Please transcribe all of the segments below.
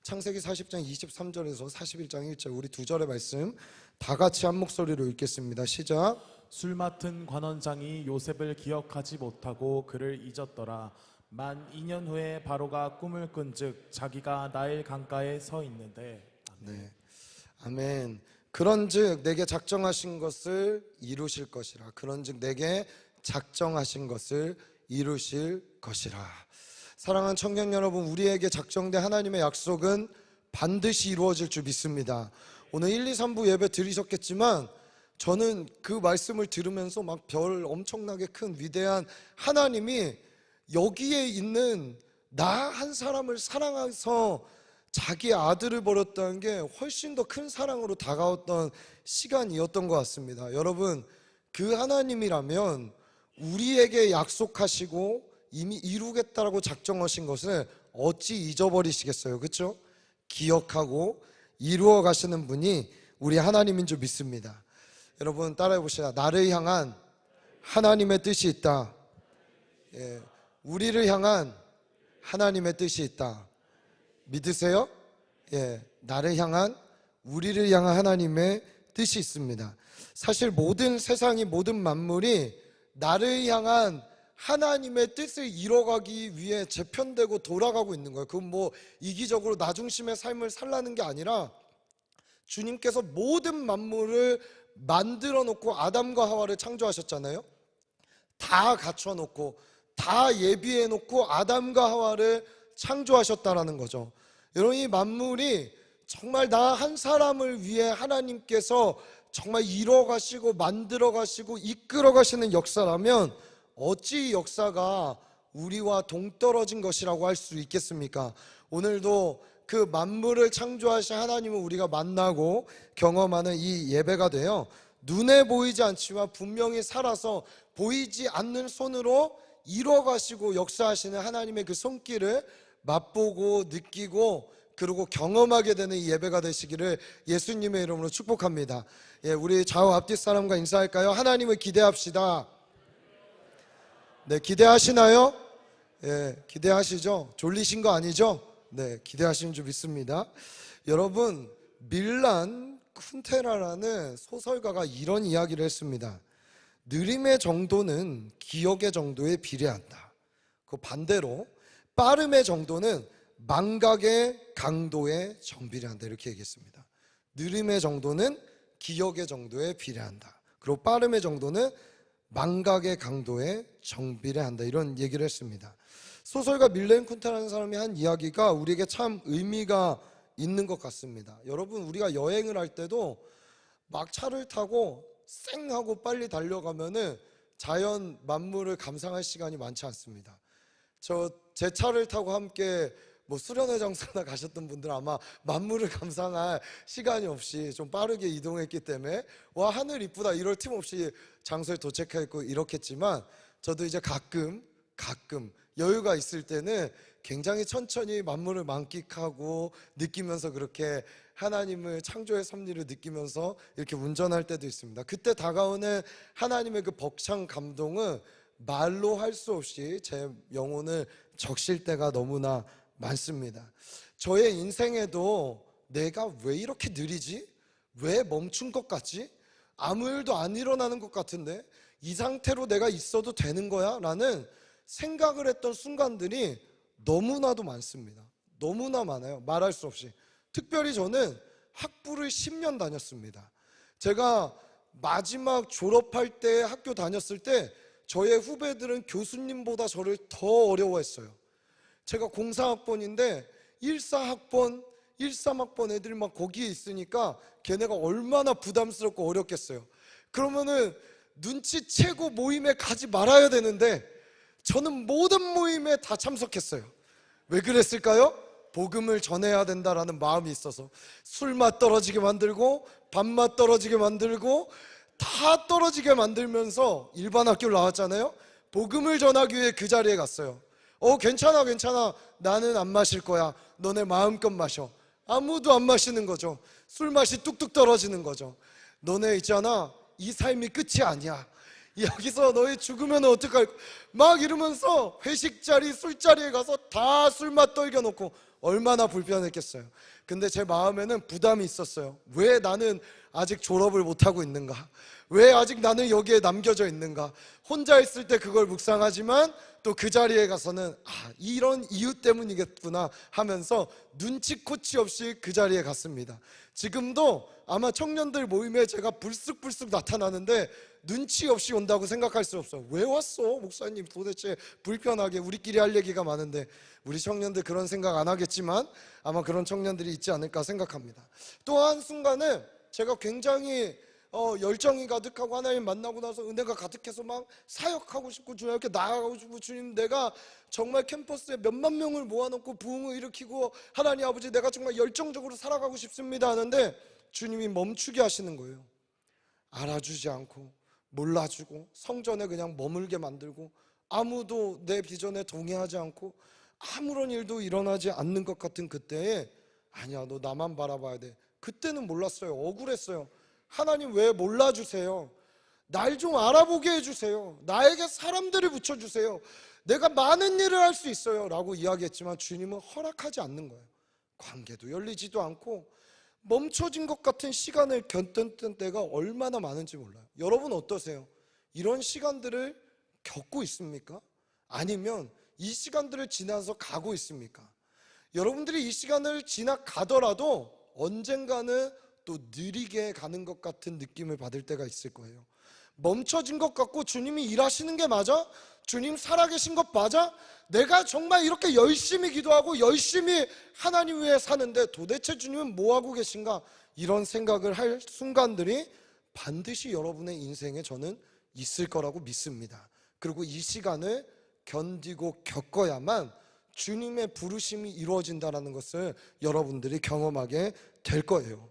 창세기 40장 23절에서 41장 1절 우리 두 절의 말씀 다 같이 한 목소리로 읽겠습니다. 시작. 술 맡은 관원장이 요셉을 기억하지 못하고 그를 잊었더라. 만 2년 후에 바로가 꿈을 꾼즉 자기가 나일 강가에 서 있는데. 네, 아멘. 그런즉 내게 작정하신 것을 이루실 것이라. 그런즉 내게 작정하신 것을 이루실 것이라. 사랑하는 청년 여러분, 우리에게 작정된 하나님의 약속은 반드시 이루어질 줄 믿습니다. 오늘 1, 2, 3부 예배 들으셨겠지만 저는 그 말씀을 들으면서 막 별 엄청나게 큰 위대한 하나님이 여기에 있는 나 한 사람을 사랑해서 자기 아들을 버렸다는 게 훨씬 더 큰 사랑으로 다가왔던 시간이었던 것 같습니다. 여러분, 그 하나님이라면 우리에게 약속하시고 이미 이루겠다라고 작정하신 것을 어찌 잊어버리시겠어요? 그렇죠? 기억하고 이루어 가시는 분이 우리 하나님인 줄 믿습니다. 여러분 따라해 보시다. 나를 향한 하나님의 뜻이 있다. 예, 우리를 향한 하나님의 뜻이 있다. 믿으세요? 예, 나를 향한, 우리를 향한 하나님의 뜻이 있습니다. 사실 모든 세상이, 모든 만물이 나를 향한 하나님의 뜻을 이뤄가기 위해 재편되고 돌아가고 있는 거예요. 그건 뭐 이기적으로 나 중심의 삶을 살라는 게 아니라 주님께서 모든 만물을 만들어 놓고 아담과 하와를 창조하셨잖아요. 다 갖춰 놓고 다 예비해 놓고 아담과 하와를 창조하셨다라는 거죠. 여러분, 이 만물이 정말 나 한 사람을 위해 하나님께서 정말 이뤄 가시고 만들어 가시고 이끌어 가시는 역사라면 어찌 역사가 우리와 동떨어진 것이라고 할 수 있겠습니까? 오늘도 그 만물을 창조하신 하나님을 우리가 만나고 경험하는 이 예배가 되어 눈에 보이지 않지만 분명히 살아서 보이지 않는 손으로 이뤄 가시고 역사하시는 하나님의 그 손길을 맛보고 느끼고 그리고 경험하게 되는 이 예배가 되시기를 예수님의 이름으로 축복합니다. 예, 우리 좌우 앞뒤 사람과 인사할까요? 하나님을 기대합시다. 네, 기대하시나요? 예, 기대하시죠? 졸리신 거 아니죠? 네, 기대하시는 줄 믿습니다. 여러분, 밀란 쿤테라라는 소설가가 이런 이야기를 했습니다. 느림의 정도는 기억의 정도에 비례한다. 그 반대로 빠름의 정도는 망각의 강도에 정비례한다. 이렇게 얘기했습니다. 느림의 정도는 기억의 정도에 비례한다. 그리고 빠름의 정도는 망각의 강도에 정비례한다. 이런 얘기를 했습니다. 소설가 밀렌 쿤테라는 사람이 한 이야기가 우리에게 참 의미가 있는 것 같습니다. 여러분, 우리가 여행을 할 때도 막 차를 타고 쌩 하고 빨리 달려가면은 자연 만물을 감상할 시간이 많지 않습니다. 제 차를 타고 함께 뭐 수련회장사나 가셨던 분들은 아마 만물을 감상할 시간이 없이 좀 빠르게 이동했기 때문에 와, 하늘 이쁘다 이럴 틈 없이 장소에 도착했고 이렇겠지만 저도 이제 가끔 여유가 있을 때는 굉장히 천천히 만물을 만끽하고 느끼면서 그렇게 하나님을 창조의 섭리를 느끼면서 이렇게 운전할 때도 있습니다. 그때 다가오는 하나님의 그 벅찬 감동은 말로 할 수 없이 제 영혼을 적실 때가 너무나 많습니다. 저의 인생에도 내가 왜 이렇게 느리지? 왜 멈춘 것 같지? 아무 일도 안 일어나는 것 같은데 이 상태로 내가 있어도 되는 거야? 라는 생각을 했던 순간들이 너무나도 많습니다. 너무나 많아요. 말할 수 없이. 특별히 저는 학부를 10년 다녔습니다. 제가 마지막 졸업할 때 학교 다녔을 때 저의 후배들은 교수님보다 저를 더 어려워했어요. 제가 04학번인데 14학번, 13학번 애들이 막 거기에 있으니까 걔네가 얼마나 부담스럽고 어렵겠어요. 그러면은 눈치채고 모임에 가지 말아야 되는데 저는 모든 모임에 다 참석했어요. 왜 그랬을까요? 복음을 전해야 된다라는 마음이 있어서 술맛 떨어지게 만들고 밥맛 떨어지게 만들고 다 떨어지게 만들면서 일반 학교를 나왔잖아요. 복음을 전하기 위해 그 자리에 갔어요. 괜찮아 나는 안 마실 거야. 너네 마음껏 마셔. 아무도 안 마시는 거죠. 술맛이 뚝뚝 떨어지는 거죠. 너네 있잖아, 이 삶이 끝이 아니야. 여기서 너희 죽으면 어떡할, 막 이러면서 회식 자리, 술자리에 가서 다 술맛 떨겨놓고 얼마나 불편했겠어요. 근데 제 마음에는 부담이 있었어요. 왜 나는 아직 졸업을 못하고 있는가? 왜 아직 나는 여기에 남겨져 있는가? 혼자 있을 때 그걸 묵상하지만 또 그 자리에 가서는 이런 이유 때문이겠구나 하면서 눈치코치 없이 그 자리에 갔습니다. 지금도 아마 청년들 모임에 제가 불쑥불쑥 나타나는데 눈치 없이 온다고 생각할 수 없어. 왜 왔어? 목사님 도대체 불편하게 우리끼리 할 얘기가 많은데. 우리 청년들 그런 생각 안 하겠지만 아마 그런 청년들이 있지 않을까 생각합니다. 또 한순간에 제가 굉장히 열정이 가득하고 하나님 만나고 나서 은혜가 가득해서 막 사역하고 싶고 주님께 나아가고 싶고, 주님 내가 정말 캠퍼스에 몇만 명을 모아놓고 부흥을 일으키고 하나님 아버지 내가 정말 열정적으로 살아가고 싶습니다 하는데 주님이 멈추게 하시는 거예요. 알아주지 않고 몰라주고 성전에 그냥 머물게 만들고 아무도 내 비전에 동의하지 않고 아무런 일도 일어나지 않는 것 같은 그때에 아니야 너 나만 바라봐야 돼. 그때는 몰랐어요. 억울했어요. 하나님 왜 몰라주세요? 날 좀 알아보게 해주세요. 나에게 사람들을 붙여주세요. 내가 많은 일을 할 수 있어요 라고 이야기했지만 주님은 허락하지 않는 거예요. 관계도 열리지도 않고 멈춰진 것 같은 시간을 견뎠던 때가 얼마나 많은지 몰라요. 여러분 어떠세요? 이런 시간들을 겪고 있습니까? 아니면 이 시간들을 지나서 가고 있습니까? 여러분들이 이 시간을 지나가더라도 언젠가는 또 느리게 가는 것 같은 느낌을 받을 때가 있을 거예요. 멈춰진 것 같고 주님이 일하시는 게 맞아? 주님 살아계신 것 맞아? 내가 정말 이렇게 열심히 기도하고 열심히 하나님 위해 사는데 도대체 주님은 뭐하고 계신가? 이런 생각을 할 순간들이 반드시 여러분의 인생에 저는 있을 거라고 믿습니다. 그리고 이 시간을 견디고 겪어야만 주님의 부르심이 이루어진다는 것을 여러분들이 경험하게 될 거예요.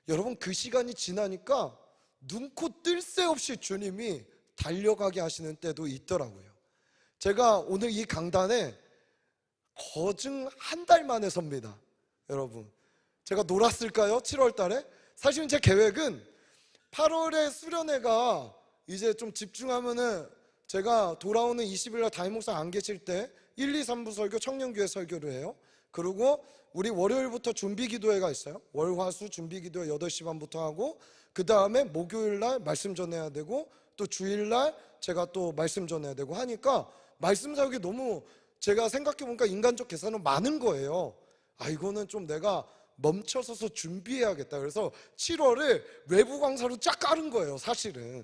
여러분 그 시간이 지나니까 눈코 뜰 새 없이 주님이 달려가게 하시는 때도 있더라고요. 제가 오늘 이 강단에 거증 한 달 만에 섭니다. 여러분 제가 놀았을까요? 7월 달에? 사실은 제 계획은 8월에 수련회가 이제 좀 집중하면은 제가 돌아오는 20일 날 담임 목사 안 계실 때 1, 2, 3부 설교 청년교회 설교를 해요. 그리고 우리 월요일부터 준비기도회가 있어요. 월화수 준비기도회 8시 반부터 하고 그 다음에 목요일 날 말씀 전해야 되고 또 주일 날 제가 또 말씀 전해야 되고 하니까 말씀 사역이 너무 제가 생각해보니까 인간적 계산은 많은 거예요. 이거는 좀 내가 멈춰서서 준비해야겠다. 그래서 7월을 외부 강사로 쫙 깔은 거예요 사실은.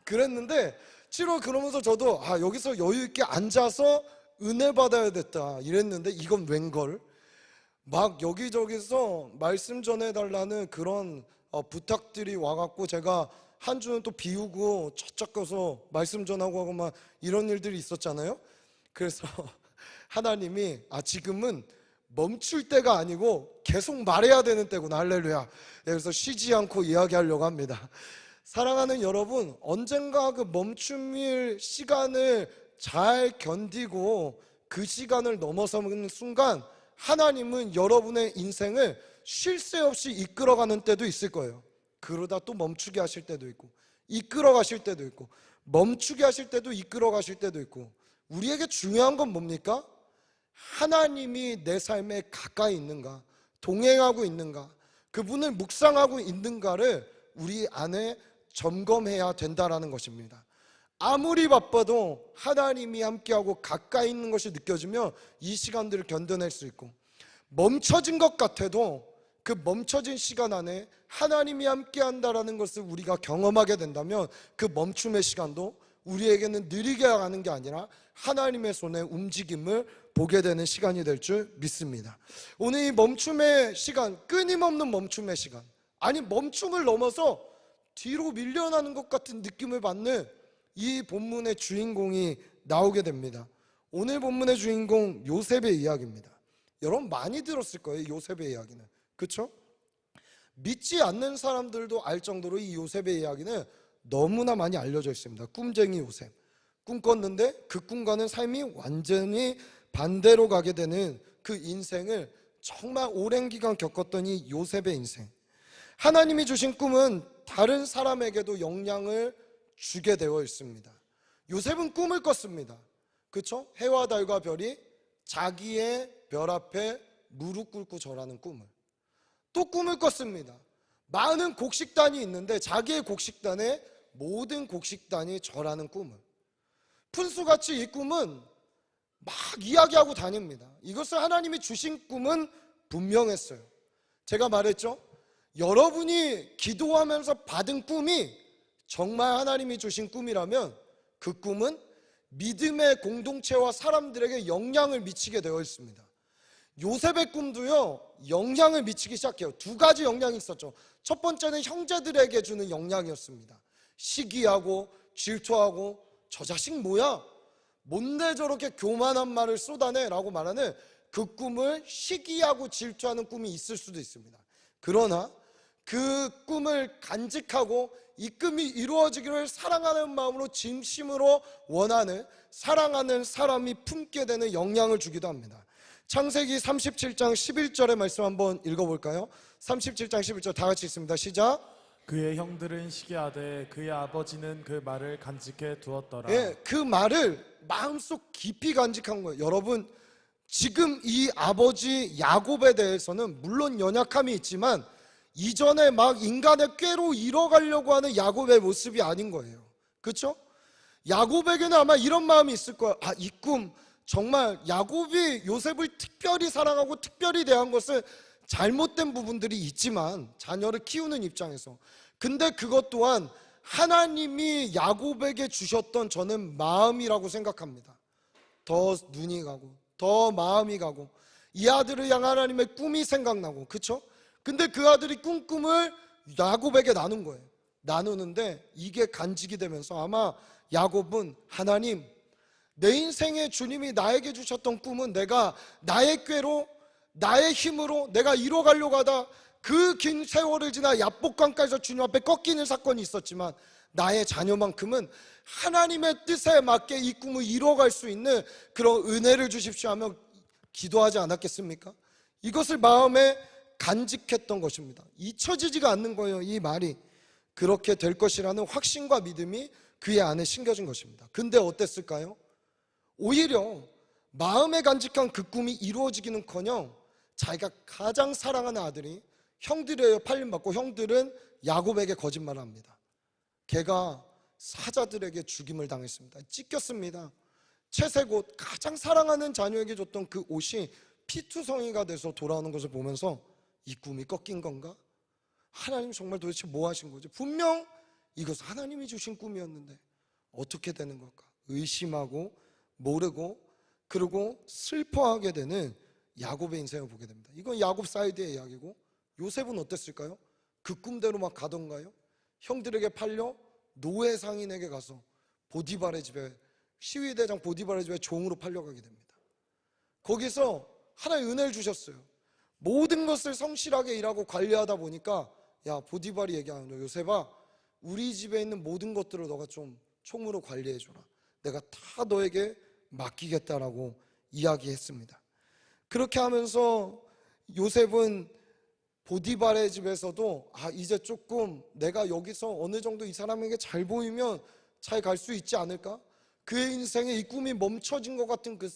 그랬는데 7월 그러면서 저도 여기서 여유 있게 앉아서 은혜 받아야 됐다 이랬는데 이건 웬걸? 막 여기저기서 말씀 전해달라는 그런 부탁들이 와갖고 제가 한 주는 또 비우고 저쪽 가서 말씀 전하고 하고 막 이런 일들이 있었잖아요. 그래서 하나님이 지금은 멈출 때가 아니고 계속 말해야 되는 때구나. 할렐루야. 그래서 쉬지 않고 이야기하려고 합니다. 사랑하는 여러분, 언젠가 그 멈춤일 시간을 잘 견디고 그 시간을 넘어서는 순간 하나님은 여러분의 인생을 쉴 새 없이 이끌어가는 때도 있을 거예요. 그러다 또 멈추게 하실 때도 있고 이끌어 가실 때도 있고 멈추게 하실 때도 이끌어 가실 때도 있고. 우리에게 중요한 건 뭡니까? 하나님이 내 삶에 가까이 있는가, 동행하고 있는가, 그분을 묵상하고 있는가를 우리 안에 점검해야 된다라는 것입니다. 아무리 바빠도 하나님이 함께하고 가까이 있는 것이 느껴지면 이 시간들을 견뎌낼 수 있고, 멈춰진 것 같아도 그 멈춰진 시간 안에 하나님이 함께한다라는 것을 우리가 경험하게 된다면 그 멈춤의 시간도 우리에게는 느리게 가는 게 아니라 하나님의 손의 움직임을 보게 되는 시간이 될 줄 믿습니다. 오늘 이 멈춤의 시간, 끊임없는 멈춤의 시간, 아니 멈춤을 넘어서 뒤로 밀려나는 것 같은 느낌을 받는 이 본문의 주인공이 나오게 됩니다. 오늘 본문의 주인공 요셉의 이야기입니다. 여러분 많이 들었을 거예요, 요셉의 이야기는. 그렇죠? 믿지 않는 사람들도 알 정도로 이 요셉의 이야기는 너무나 많이 알려져 있습니다. 꿈쟁이 요셉, 꿈 꿨는데 그 꿈과는 삶이 완전히 반대로 가게 되는 그 인생을 정말 오랜 기간 겪었던 이 요셉의 인생. 하나님이 주신 꿈은 다른 사람에게도 영향을 주게 되어 있습니다. 요셉은 꿈을 꿨습니다. 그렇죠? 해와 달과 별이 자기의 별 앞에 무릎 꿇고 절하는 꿈을. 또 꿈을 꿨습니다. 많은 곡식단이 있는데 자기의 곡식단에 모든 곡식단이 절하는 꿈을. 푼수같이 이 꿈은 막 이야기하고 다닙니다. 이것을 하나님이 주신 꿈은 분명했어요. 제가 말했죠, 여러분이 기도하면서 받은 꿈이 정말 하나님이 주신 꿈이라면 그 꿈은 믿음의 공동체와 사람들에게 영향을 미치게 되어 있습니다. 요셉의 꿈도요, 영향을 미치기 시작해요. 두 가지 영향이 있었죠. 첫 번째는 형제들에게 주는 영향이었습니다. 시기하고 질투하고, 저 자식 뭐야? 뭔데 저렇게 교만한 말을 쏟아내? 라고 말하는 그 꿈을 시기하고 질투하는 꿈이 있을 수도 있습니다. 그러나 그 꿈을 간직하고 이 꿈이 이루어지기를 사랑하는 마음으로 진심으로 원하는, 사랑하는 사람이 품게 되는 영향을 주기도 합니다. 창세기 37장 11절의 말씀 한번 읽어볼까요? 37장 11절 다 같이 읽습니다. 시작. 그의 형들은 시기하되 그의 아버지는 그 말을 간직해 두었더라. 예, 그 말을 마음속 깊이 간직한 거예요. 여러분, 지금 이 아버지 야곱에 대해서는 물론 연약함이 있지만 이전에 막 인간의 꾀로 이뤄가려고 하는 야곱의 모습이 아닌 거예요. 그렇죠? 야곱에게는 아마 이런 마음이 있을 거예요. 아, 이 꿈 정말 야곱이 요셉을 특별히 사랑하고 특별히 대한 것은 잘못된 부분들이 있지만, 자녀를 키우는 입장에서, 근데 그것 또한 하나님이 야곱에게 주셨던 저는 마음이라고 생각합니다. 더 눈이 가고 더 마음이 가고 이 아들을 향한 하나님의 꿈이 생각나고, 그쵸? 근데 그 아들이 꿈을 야곱에게 나눈 거예요. 나누는데 이게 간직이 되면서 아마 야곱은, 하나님, 내 인생에 주님이 나에게 주셨던 꿈은 내가 나의 꾀로 나의 힘으로 내가 이뤄가려고 하다 그 긴 세월을 지나 야복강가에서 주님 앞에 꺾이는 사건이 있었지만 나의 자녀만큼은 하나님의 뜻에 맞게 이 꿈을 이뤄갈 수 있는 그런 은혜를 주십시오 하며 기도하지 않았겠습니까? 이것을 마음에 간직했던 것입니다. 잊혀지지가 않는 거예요. 이 말이 그렇게 될 것이라는 확신과 믿음이 그의 안에 심겨진 것입니다. 근데 어땠을까요? 오히려 마음에 간직한 그 꿈이 이루어지기는커녕 자기가 가장 사랑하는 아들이, 형들이에요, 팔림받고 형들은 야곱에게 거짓말을 합니다. 걔가 사자들에게 죽임을 당했습니다. 찢겼습니다. 채색 옷, 가장 사랑하는 자녀에게 줬던 그 옷이 피투성이가 돼서 돌아오는 것을 보면서 이 꿈이 꺾인 건가? 하나님 정말 도대체 뭐 하신 거지? 분명 이것은 하나님이 주신 꿈이었는데 어떻게 되는 걸까? 의심하고 모르고, 그리고 슬퍼하게 되는 야곱의 인생을 보게 됩니다. 이건 야곱 사이드의 이야기고, 요셉은 어땠을까요? 그 꿈대로 막 가던가요? 형들에게 팔려 노예 상인에게 가서 보디발의 집에, 시위대장 보디발의 집에 종으로 팔려가게 됩니다. 거기서 하나의 은혜를 주셨어요. 모든 것을 성실하게 일하고 관리하다 보니까, 야, 보디발이 얘기하는 거예요. 요셉아, 우리 집에 있는 모든 것들을 너가 좀 총무로 관리해줘라. 내가 다 너에게 맡기겠다라고 이야기했습니다. 그렇게 하면서 요셉은 보디발의 집에서도 이제 조금 내가 여기서 어느 정도 이 사람에게 잘 보이면 잘 갈 수 있지 않을까? 그의 인생에 이 꿈이 멈춰진 것 같은 그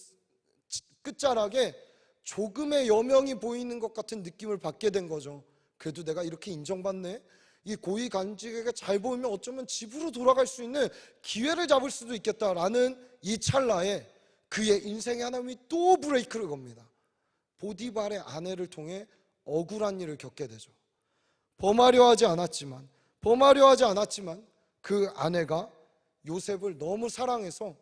끝자락에 조금의 여명이 보이는 것 같은 느낌을 받게 된 거죠. 그래도 내가 이렇게 인정받네? 이 고위 간직에게 잘 보이면 어쩌면 집으로 돌아갈 수 있는 기회를 잡을 수도 있겠다라는 이 찰나에 그의 인생에 하나님이 또 브레이크를 겁니다. 보디발의 아내를 통해 억울한 일을 겪게 되죠. 범하려 하지 않았지만 그 아내가 요셉을 너무 사랑해서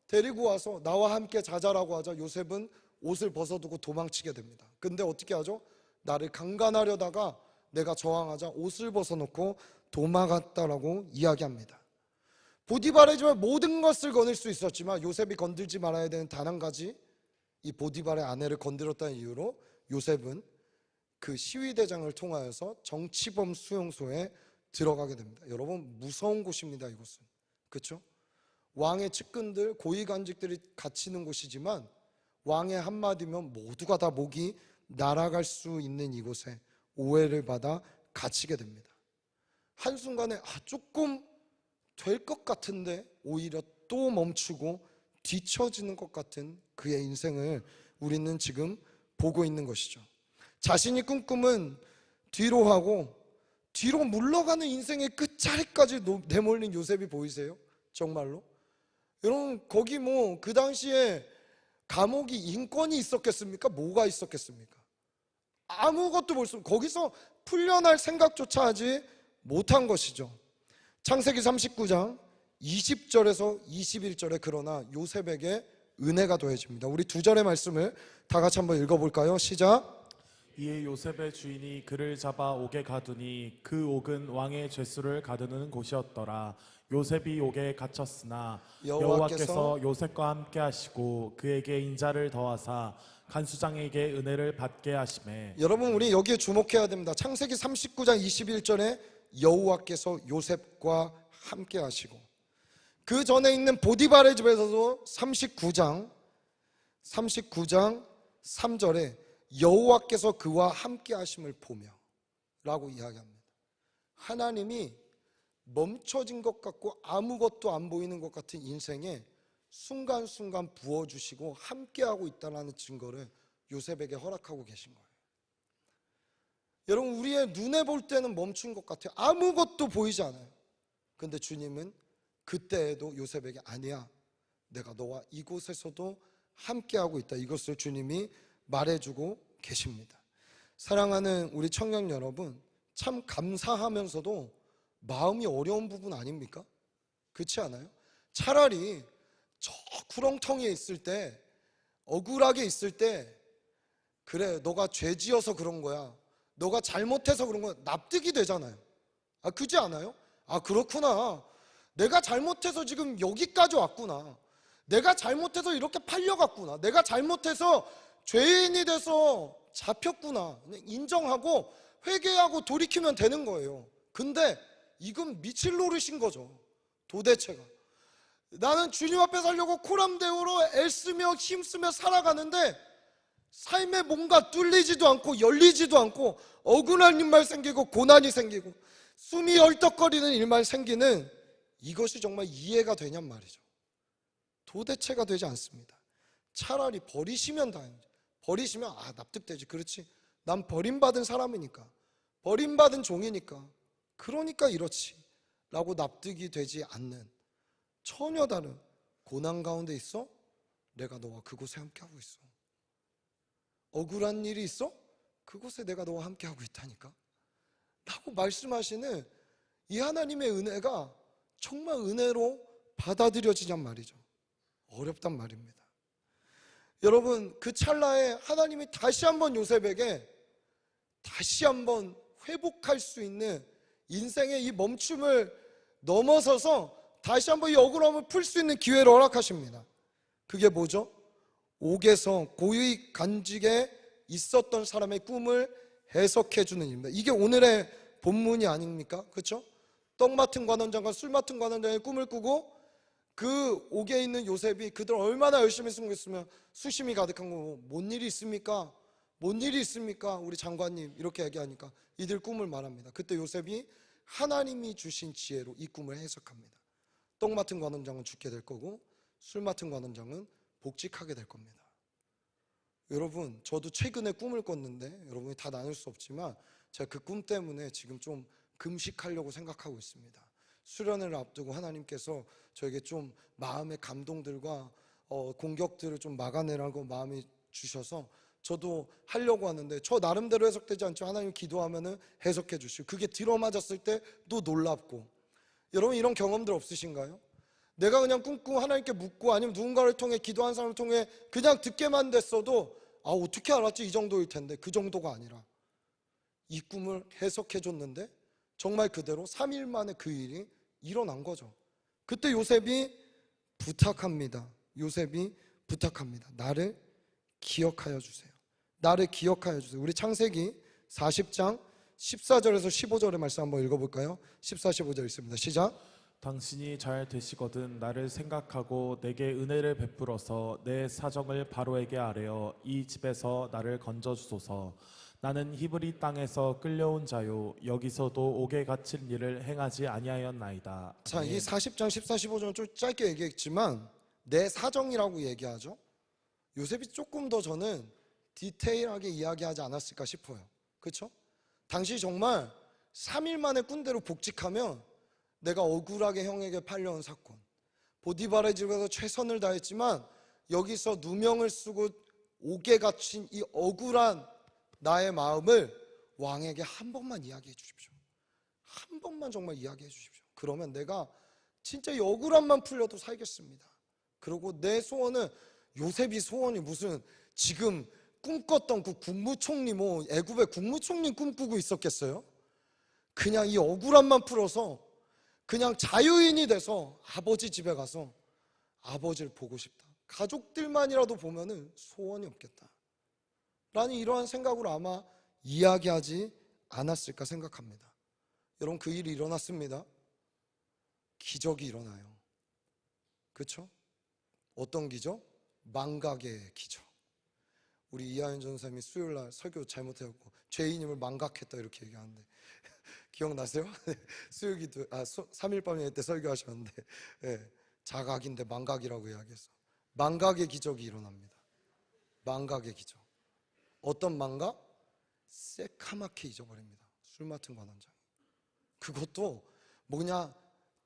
데리고 와서 나와 함께 자자라고 하자 요셉은 옷을 벗어두고 도망치게 됩니다. 근데 어떻게 하죠? 나를 강간하려다가 내가 저항하자 옷을 벗어놓고 도망갔다라고 이야기합니다. 보디발의 집에 모든 것을 거닐 수 있었지만 요셉이 건들지 말아야 되는 단 한 가지, 이 보디발의 아내를 건드렸다는 이유로 요셉은 그 시위대장을 통하여서 정치범 수용소에 들어가게 됩니다. 여러분, 무서운 곳입니다. 이곳은, 그렇죠? 왕의 측근들, 고위 간직들이 갇히는 곳이지만 왕의 한마디면 모두가 다 목이 날아갈 수 있는 이곳에 오해를 받아 갇히게 됩니다. 한순간에 조금 될 것 같은데 오히려 또 멈추고 뒤처지는 것 같은 그의 인생을 우리는 지금 보고 있는 것이죠. 자신이 꿈꾸면 뒤로 하고 뒤로 물러가는 인생의 끝자리까지 내몰린 요셉이 보이세요? 정말로? 여러분, 거기 뭐 그 당시에 감옥이 인권이 있었겠습니까? 뭐가 있었겠습니까? 아무것도 볼 수 없고 거기서 풀려날 생각조차 하지 못한 것이죠. 창세기 39장 20절에서 21절에 그러나 요셉에게 은혜가 더해집니다. 우리 두 절의 말씀을 다 같이 한번 읽어볼까요? 시작. 이에 요셉의 주인이 그를 잡아 옥에 가두니 그 옥은 왕의 죄수를 가두는 곳이었더라. 요셉이 옥에 갇혔으나 여호와께서 요셉과 함께 하시고 그에게 인자를 더하사 간수장에게 은혜를 받게 하시매. 여러분, 우리 여기에 주목해야 됩니다. 창세기 39장 21절에 여호와께서 요셉과 함께 하시고, 그 전에 있는 보디발의 집에서도 39장 3절에 여호와께서 그와 함께 하심을 보며 라고 이야기합니다. 하나님이 멈춰진 것 같고 아무것도 안 보이는 것 같은 인생에 순간순간 부어주시고 함께하고 있다는 증거를 요셉에게 허락하고 계신 거예요. 여러분, 우리의 눈에 볼 때는 멈춘 것 같아요. 아무것도 보이지 않아요. 근데 주님은 그때에도 요셉에게 아니야, 내가 너와 이곳에서도 함께하고 있다, 이것을 주님이 말해주고 계십니다. 사랑하는 우리 청년 여러분, 참 감사하면서도 마음이 어려운 부분 아닙니까? 그렇지 않아요? 차라리 저 구렁텅이에 있을 때, 억울하게 있을 때, 그래 너가 죄 지어서 그런 거야, 너가 잘못해서 그런 거야, 납득이 되잖아요. 그렇지 않아요? 그렇구나, 내가 잘못해서 지금 여기까지 왔구나, 내가 잘못해서 이렇게 팔려갔구나, 내가 잘못해서 죄인이 돼서 잡혔구나, 인정하고 회개하고 돌이키면 되는 거예요. 근데 이건 미칠 노릇인 거죠. 도대체가 나는 주님 앞에 살려고 코람데오로 애쓰며 힘쓰며 살아가는데 삶에 뭔가 뚫리지도 않고 열리지도 않고 억울한 일만 생기고 고난이 생기고 숨이 헐떡거리는 일만 생기는, 이것이 정말 이해가 되냔 말이죠. 도대체가 되지 않습니다. 차라리 버리시면 다행이죠. 버리시면 납득되지. 그렇지, 난 버림받은 사람이니까, 버림받은 종이니까, 그러니까 이렇지 라고 납득이 되지 않는, 전혀 다른 고난 가운데 있어? 내가 너와 그곳에 함께하고 있어. 억울한 일이 있어? 그곳에 내가 너와 함께하고 있다니까 라고 말씀하시는 이 하나님의 은혜가 정말 은혜로 받아들여지냔 말이죠. 어렵단 말입니다. 여러분, 그 찰나에 하나님이 다시 한번 요셉에게 다시 한번 회복할 수 있는, 인생의 이 멈춤을 넘어서서 다시 한번 이 억울함을 풀 수 있는 기회를 허락하십니다. 그게 뭐죠? 옥에서 고위 간직에 있었던 사람의 꿈을 해석해 주는 일입니다. 이게 오늘의 본문이 아닙니까? 그렇죠? 떡 맡은 관원장과 술 맡은 관원장의 꿈을 꾸고 그 옥에 있는 요셉이 그들 얼마나 열심히 숨겼으면 수심이 가득한 거고, 뭔 일이 있습니까? 뭔 일이 있습니까? 우리 장관님 이렇게 얘기하니까 이들 꿈을 말합니다. 그때 요셉이 하나님이 주신 지혜로 이 꿈을 해석합니다. 떡 맡은 관원장은 죽게 될 거고 술 맡은 관원장은 복직하게 될 겁니다. 여러분, 저도 최근에 꿈을 꿨는데 여러분이 다 나눌 수 없지만 제가 그 꿈 때문에 지금 좀 금식하려고 생각하고 있습니다. 수련을 앞두고 하나님께서 저에게 좀 마음의 감동들과 공격들을 좀 막아내라고 마음이 주셔서 저도 하려고 하는데, 저 나름대로 해석되지 않죠. 하나님 기도하면은 해석해 주시고 그게 들어맞았을 때 또 놀랍고. 여러분, 이런 경험들 없으신가요? 내가 그냥 꿈꾸고 하나님께 묻고 아니면 누군가를 통해, 기도한 사람을 통해 그냥 듣게만 됐어도 어떻게 알았지 이 정도일 텐데, 그 정도가 아니라 이 꿈을 해석해 줬는데 정말 그대로 3일 만에 그 일이 일어난 거죠. 그때 요셉이 부탁합니다. 요셉이 부탁합니다. 나를 기억하여 주세요. 나를 기억하여 주세요. 우리 창세기 40장 14절에서 15절의 말씀 한번 읽어볼까요? 14, 15절 있습니다. 시작. 당신이 잘 되시거든 나를 생각하고 내게 은혜를 베풀어서 내 사정을 바로에게 아뢰어 이 집에서 나를 건져 주소서. 나는 히브리 땅에서 끌려온 자요 여기서도 옥에 갇힌 일을 행하지 아니하였나이다. 자, 이 40장 14, 15절은 좀 짧게 얘기했지만 내 사정이라고 얘기하죠. 요셉이 조금 더 저는 디테일하게 이야기하지 않았을까 싶어요. 그렇죠? 당시 정말 3일 만에 꾼대로 복직하면 내가 억울하게 형에게 팔려온 사건, 보디발의 집에서 최선을 다했지만 여기서 누명을 쓰고 옥에 갇힌 이 억울한 나의 마음을 왕에게 한 번만 이야기해 주십시오. 한 번만 정말 이야기해 주십시오. 그러면 내가 진짜 이 억울함만 풀려도 살겠습니다. 그리고 내 소원은, 요셉이 소원이 무슨 지금 꿈꿨던 그 국무총리, 뭐 애굽의 국무총리 꿈꾸고 있었겠어요? 그냥 이 억울함만 풀어서 그냥 자유인이 돼서 아버지 집에 가서 아버지를 보고 싶다. 가족들만이라도 보면은 소원이 없겠다 라는 이러한 생각으로 아마 이야기하지 않았을까 생각합니다. 여러분, 그 일이 일어났습니다. 기적이 일어나요. 그렇죠? 어떤 기적? 망각의 기적. 우리 이하연 전사님이 수요일날 설교 잘못해갖고 죄인임을 망각했다 이렇게 얘기하는데 기억나세요? 수요기도 3일 밤 예배 때 설교하셨는데, 예, 자각인데 망각이라고 이야기해서 망각의 기적이 일어납니다. 망각의 기적. 어떤 망각? 새카맣게 잊어버립니다. 술 맡은 관원장. 그것도 뭐냐,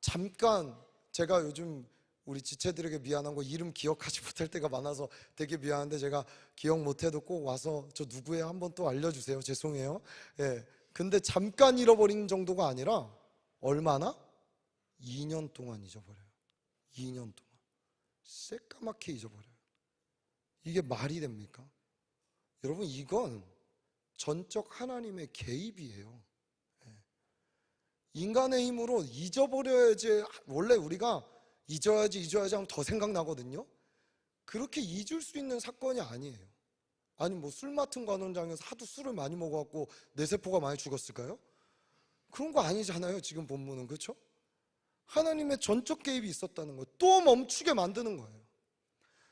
잠깐, 제가 요즘 우리 지체들에게 미안한 거 이름 기억하지 못할 때가 많아서 되게 미안한데, 제가 기억 못해도 꼭 와서 저 누구예요 한번 또 알려주세요. 죄송해요. 예. 근데 잠깐 잃어버린 정도가 아니라 얼마나? 2년 동안 잊어버려요. 2년 동안 새까맣게 잊어버려요. 이게 말이 됩니까? 여러분, 이건 전적 하나님의 개입이에요. 인간의 힘으로 잊어버려야지. 원래 우리가 잊어야지 하면 더 생각나거든요. 그렇게 잊을 수 있는 사건이 아니에요. 아니 뭐 술 맡은 관원장에서 하도 술을 많이 먹어갖고 뇌세포가 많이 죽었을까요? 그런 거 아니잖아요. 지금 본문은. 그렇죠? 하나님의 전적 개입이 있었다는 거예요. 또 멈추게 만드는 거예요.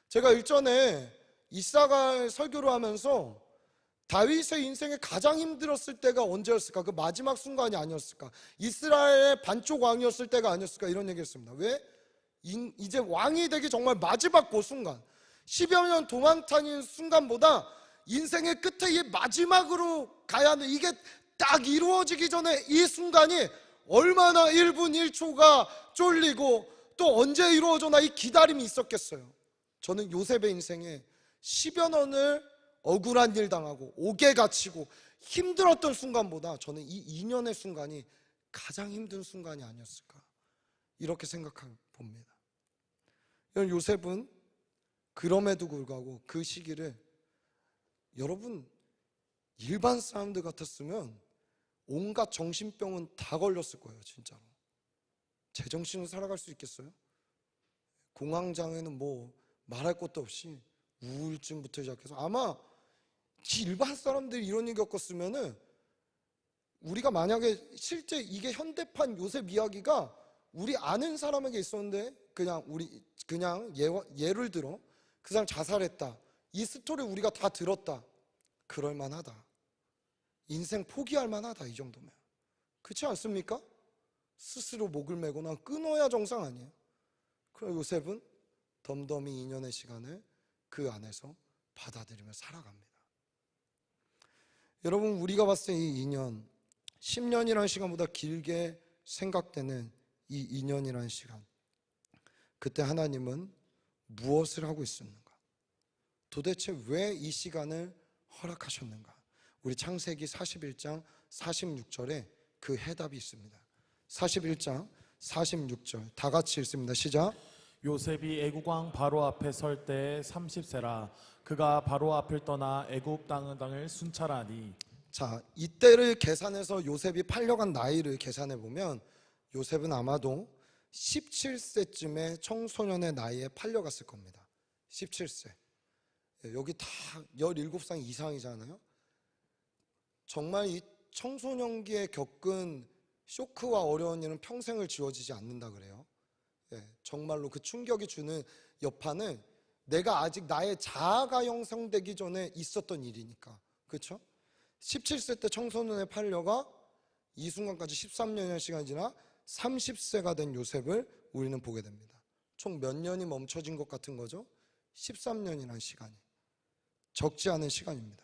제가 일전에 이사갈 설교를 하면서 다윗의 인생에 가장 힘들었을 때가 언제였을까? 그 마지막 순간이 아니었을까? 이스라엘의 반쪽 왕이었을 때가 아니었을까? 이런 얘기했습니다. 왜? 이제 왕이 되기 정말 마지막 그 순간, 10여 년 도망 다니는 순간보다 인생의 끝에 이 마지막으로 가야 하는, 이게 딱 이루어지기 전에 이 순간이 얼마나 1분 1초가 쫄리고 또 언제 이루어져나 이 기다림이 있었겠어요. 저는 요셉의 인생에 10여 년을 억울한 일 당하고 옥에 갇히고 힘들었던 순간보다 저는 이 2년의 순간이 가장 힘든 순간이 아니었을까, 이렇게 생각해 봅니다. 요셉은 그럼에도 불구하고 그 시기를, 여러분 일반 사람들 같았으면 온갖 정신병은 다 걸렸을 거예요. 진짜로 제정신으로 살아갈 수 있겠어요? 공황장애는 뭐 말할 것도 없이 우울증부터 시작해서, 아마 일반 사람들이 이런 일 겪었으면은, 우리가 만약에 실제 이게 현대판 요셉 이야기가 우리 아는 사람에게 있었는데, 그냥 예를 들어 그 사람 자살했다, 이 스토리 우리가 다 들었다, 그럴 만하다. 인생 포기할 만하다, 이 정도면. 그렇지 않습니까? 스스로 목을 매거나 끊어야 정상 아니에요? 그럼 요셉은 덤덤히 2년의 시간을 그 안에서 받아들이며 살아갑니다. 여러분, 우리가 봤을 때 이 2년, 10년이라는 시간보다 길게 생각되는 이 2년이라는 시간, 그때 하나님은 무엇을 하고 있었는가? 도대체 왜 이 시간을 허락하셨는가? 우리 창세기 41장 46절에 그 해답이 있습니다. 41장 46절 다 같이 읽습니다. 시작. 요셉이 애굽 왕 바로 앞에 설 때 30세라. 그가 바로 앞을 떠나 애굽 땅을 순찰하니. 자, 이때를 계산해서 요셉이 팔려간 나이를 계산해 보면 요셉은 아마도 17세쯤에 청소년의 나이에 팔려갔을 겁니다. 17세. 여기 다 17살 이상이잖아요. 정말 이 청소년기에 겪은 쇼크와 어려운 일은 평생을 지워지지 않는다 그래요. 정말로 그 충격이 주는 여파는 내가 아직 나의 자아가 형성되기 전에 있었던 일이니까. 그렇죠? 17세 때 청소년에 팔려가 이 순간까지 13년의 시간이 지나 30세가 된 요셉을 우리는 보게 됩니다. 총 몇 년이 멈춰진 것 같은 거죠? 13년이라는 시간이. 적지 않은 시간입니다.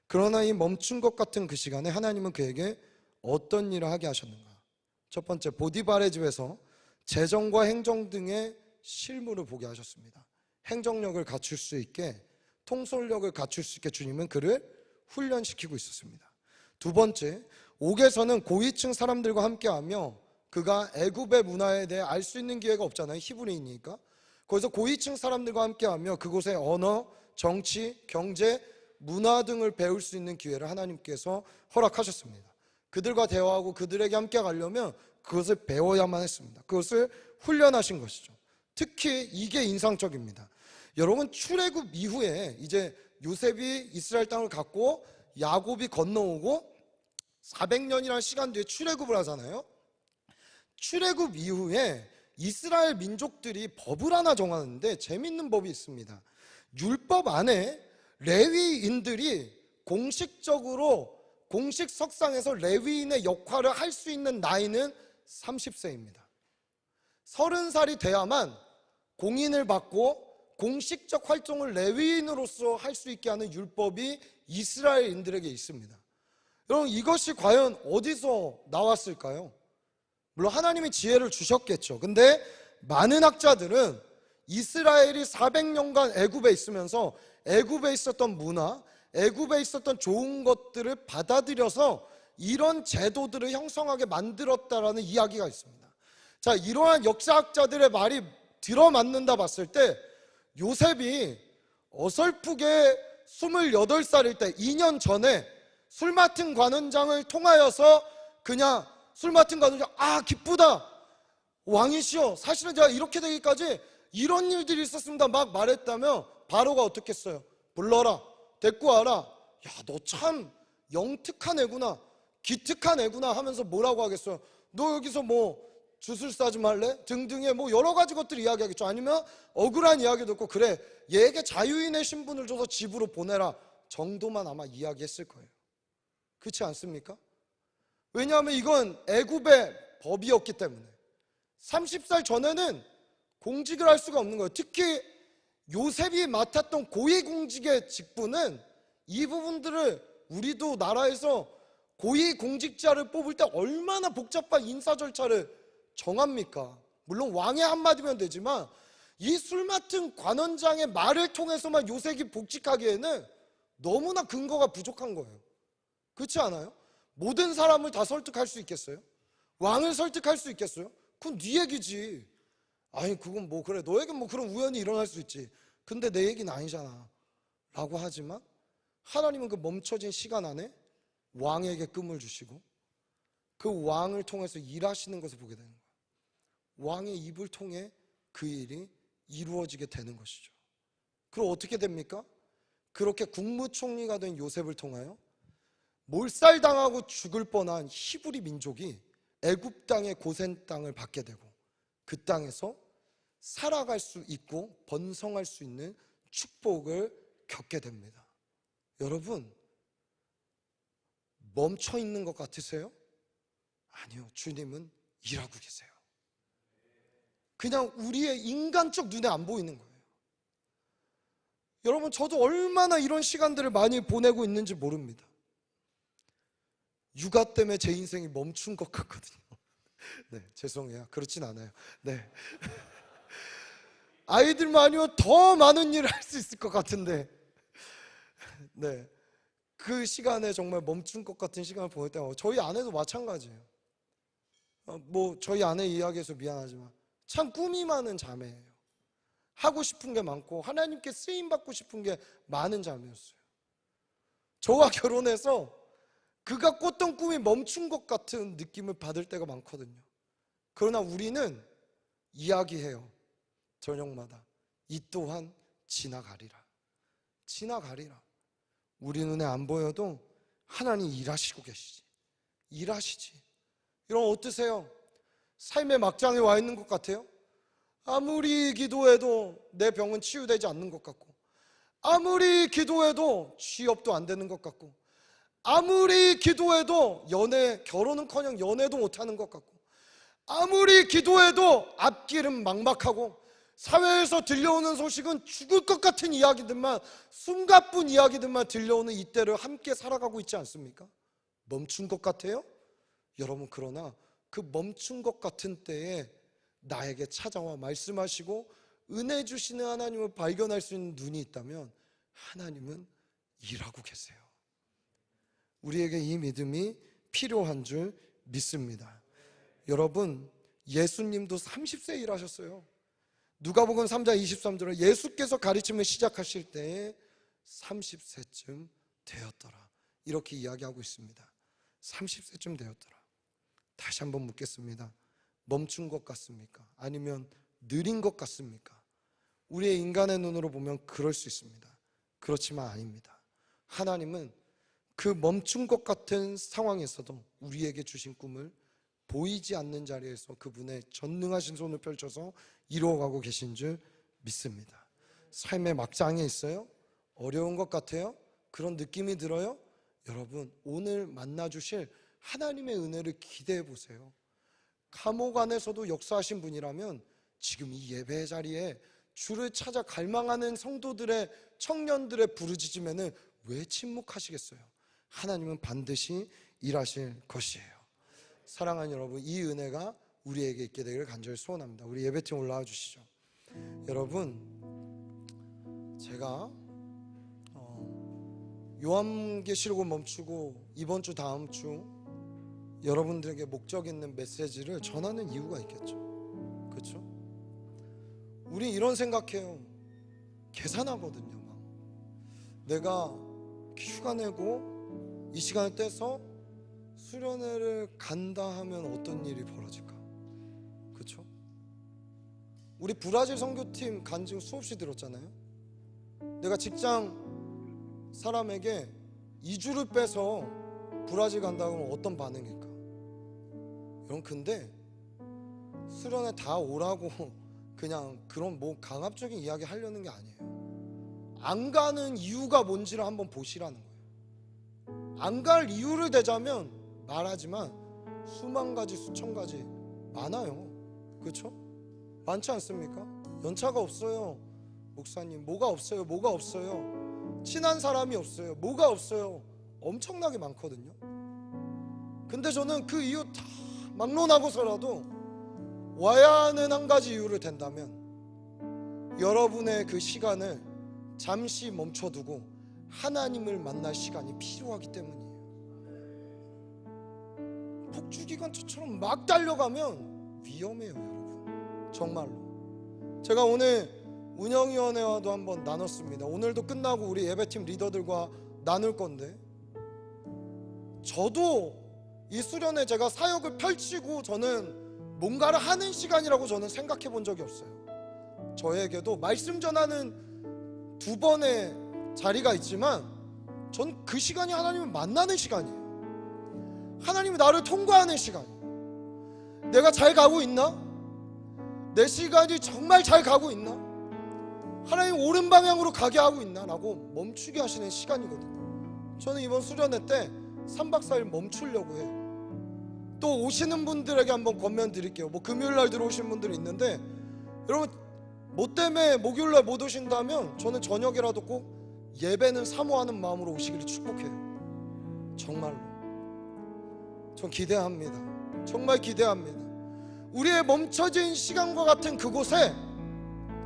그러나 이 멈춘 것 같은 그 시간에 하나님은 그에게 어떤 일을 하게 하셨는가? 첫 번째, 보디발의 집에서 재정과 행정 등의 실무를 보게 하셨습니다. 행정력을 갖출 수 있게, 통솔력을 갖출 수 있게 주님은 그를 훈련시키고 있었습니다. 두 번째, 옥에서는 고위층 사람들과 함께하며 그가 애굽의 문화에 대해 알 수 있는 기회가 없잖아요. 히브리인이니까. 거기서 고위층 사람들과 함께하며 그곳의 언어, 정치, 경제, 문화 등을 배울 수 있는 기회를 하나님께서 허락하셨습니다. 그들과 대화하고 그들에게 함께 가려면 그것을 배워야만 했습니다. 그것을 훈련하신 것이죠. 특히 이게 인상적입니다. 여러분, 출애굽 이후에 이제 요셉이 이스라엘 땅을 갖고 야곱이 건너오고 400년이라는 시간 뒤에 출애굽을 하잖아요. 출애굽 이후에 이스라엘 민족들이 법을 하나 정하는데 재밌는 법이 있습니다. 율법 안에 레위인들이 공식적으로 공식 석상에서 레위인의 역할을 할 수 있는 나이는 30세입니다. 30살이 돼야만 공인을 받고 공식적 활동을 레위인으로서 할 수 있게 하는 율법이 이스라엘인들에게 있습니다. 여러분, 이것이 과연 어디서 나왔을까요? 물론 하나님이 지혜를 주셨겠죠. 근데 많은 학자들은 이스라엘이 400년간 애굽에 있으면서 애굽에 있었던 문화, 애굽에 있었던 좋은 것들을 받아들여서 이런 제도들을 형성하게 만들었다라는 이야기가 있습니다. 자, 이러한 역사학자들의 말이 들어맞는다 봤을 때 요셉이 어설프게 28살일 때 2년 전에 술 맡은 관원장을 통하여서 그냥 술 맡은 관원장, 아 기쁘다, 왕이시여, 사실은 제가 이렇게 되기까지 이런 일들이 있었습니다 막 말했다면 바로가 어떻게 했어요? 불러라, 데리고 와라. 야, 너 참 영특한 애구나, 기특한 애구나 하면서 뭐라고 하겠어요? 너 여기서 뭐 주술사 좀 할래? 등등의 뭐 여러 가지 것들을 이야기하겠죠. 아니면 억울한 이야기도 있고, 그래 얘에게 자유인의 신분을 줘서 집으로 보내라 정도만 아마 이야기했을 거예요. 그렇지 않습니까? 왜냐하면 이건 애굽의 법이었기 때문에 30살 전에는 공직을 할 수가 없는 거예요. 특히 요셉이 맡았던 고위공직의 직분은 이 부분들을 우리도 나라에서 고위공직자를 뽑을 때 얼마나 복잡한 인사 절차를 정합니까? 물론 왕의 한마디면 되지만 이 술 맡은 관원장의 말을 통해서만 요셉이 복직하기에는 너무나 근거가 부족한 거예요. 그렇지 않아요? 모든 사람을 다 설득할 수 있겠어요? 왕을 설득할 수 있겠어요? 그건 네 얘기지. 아니 그건 뭐 그래, 너에겐 뭐 그런 우연이 일어날 수 있지. 근데 내 얘기는 아니잖아 라고 하지만 하나님은 그 멈춰진 시간 안에 왕에게 끔을 주시고 그 왕을 통해서 일하시는 것을 보게 되는 거예요. 왕의 입을 통해 그 일이 이루어지게 되는 것이죠. 그럼 어떻게 됩니까? 그렇게 국무총리가 된 요셉을 통하여 몰살당하고 죽을 뻔한 히브리 민족이 애굽 땅의 고센 땅을 받게 되고 그 땅에서 살아갈 수 있고 번성할 수 있는 축복을 겪게 됩니다. 여러분, 멈춰 있는 것 같으세요? 아니요, 주님은 일하고 계세요. 그냥 우리의 인간적 눈에 안 보이는 거예요. 여러분, 저도 얼마나 이런 시간들을 많이 보내고 있는지 모릅니다. 육아 때문에 제 인생이 멈춘 것 같거든요. 네, 죄송해요. 그렇진 않아요. 네. 아이들만 아니면 더 많은 일을 할 수 있을 것 같은데, 네, 그 시간에 정말 멈춘 것 같은 시간을 보낼 때 저희 아내도 마찬가지예요. 뭐 저희 아내 이야기해서 미안하지만 참 꿈이 많은 자매예요. 하고 싶은 게 많고 하나님께 쓰임받고 싶은 게 많은 자매였어요. 저와 결혼해서 그가 꿨던 꿈이 멈춘 것 같은 느낌을 받을 때가 많거든요. 그러나 우리는 이야기해요. 저녁마다 이 또한 지나가리라. 지나가리라. 우리 눈에 안 보여도 하나님 일하시고 계시지. 일하시지. 여러분 어떠세요? 삶의 막장에 와 있는 것 같아요? 아무리 기도해도 내 병은 치유되지 않는 것 같고, 아무리 기도해도 취업도 안 되는 것 같고, 아무리 기도해도 결혼은커녕 연애도 못하는 것 같고, 아무리 기도해도 앞길은 막막하고 사회에서 들려오는 소식은 죽을 것 같은 이야기들만, 숨가쁜 이야기들만 들려오는 이때를 함께 살아가고 있지 않습니까? 멈춘 것 같아요? 여러분, 그러나 그 멈춘 것 같은 때에 나에게 찾아와 말씀하시고 은혜 주시는 하나님을 발견할 수 있는 눈이 있다면 하나님은 일하고 계세요. 우리에게 이 믿음이 필요한 줄 믿습니다. 여러분, 예수님도 30세 일하셨어요. 누가복음 3장 23절에 예수께서 가르침을 시작하실 때에 30세쯤 되었더라, 이렇게 이야기하고 있습니다. 30세쯤 되었더라. 다시 한번 묻겠습니다. 멈춘 것 같습니까? 아니면 느린 것 같습니까? 우리의 인간의 눈으로 보면 그럴 수 있습니다. 그렇지만 아닙니다. 하나님은 그 멈춘 것 같은 상황에서도 우리에게 주신 꿈을 보이지 않는 자리에서 그분의 전능하신 손을 펼쳐서 이루어가고 계신 줄 믿습니다. 삶의 막장에 있어요? 어려운 것 같아요? 그런 느낌이 들어요? 여러분, 오늘 만나주실 하나님의 은혜를 기대해 보세요. 감옥 안에서도 역사하신 분이라면 지금 이 예배 자리에 주를 찾아 갈망하는 성도들의, 청년들의 부르짖음에는 왜 침묵하시겠어요? 하나님은 반드시 일하실 것이에요. 사랑하는 여러분, 이 은혜가 우리에게 있게 되기를 간절히 소원합니다. 우리 예배팀 올라와 주시죠. 여러분, 제가 요한계시록을 멈추고 이번 주 다음 주 여러분들에게 목적 있는 메시지를 전하는 이유가 있겠죠. 그렇죠? 우리 이런 생각해요. 계산하거든요. 막 내가 휴가 내고 이 시간을 떼서 수련회를 간다 하면 어떤 일이 벌어질까? 그렇죠? 우리 브라질 선교팀 간증 수없이 들었잖아요. 내가 직장 사람에게 2주를 빼서 브라질 간다고 하면 어떤 반응일까? 여러분, 근데 수련회 다 오라고 그냥 그런 뭐 강압적인 이야기 하려는 게 아니에요. 안 가는 이유가 뭔지를 한번 보시라는 거예요. 안 갈 이유를 대자면 말하지만 수만 가지, 수천 가지 많아요. 그렇죠? 많지 않습니까? 연차가 없어요. 목사님, 뭐가 없어요? 뭐가 없어요? 친한 사람이 없어요. 뭐가 없어요? 엄청나게 많거든요. 근데 저는 그 이유 다 막론하고서라도 와야 하는 한 가지 이유를 댄다면 여러분의 그 시간을 잠시 멈춰두고 하나님을 만날 시간이 필요하기 때문이에요. 폭주기관차처럼 막 달려가면 위험해요, 여러분. 정말로. 제가 오늘 운영위원회와도 한번 나눴습니다. 오늘도 끝나고 우리 예배팀 리더들과 나눌 건데, 저도 이 수련회 제가 사역을 펼치고 저는 뭔가를 하는 시간이라고 저는 생각해 본 적이 없어요. 저에게도 말씀 전하는 2번의 자리가 있지만 전 그 시간이 하나님을 만나는 시간이에요. 하나님이 나를 통과하는 시간이에요. 내가 잘 가고 있나? 내 시간이 정말 잘 가고 있나? 하나님 옳은 방향으로 가게 하고 있나? 라고 멈추게 하시는 시간이거든요. 저는 이번 수련회 때 3박 4일 멈추려고 해요. 또 오시는 분들에게 한번 권면 드릴게요. 뭐 금요일날 들어오신 분들이 있는데, 여러분 뭐 때문에 목요일날 못 오신다면 저는 저녁이라도 꼭 예배는 사모하는 마음으로 오시기를 축복해요. 정말로 전 기대합니다. 정말 기대합니다. 우리의 멈춰진 시간과 같은 그곳에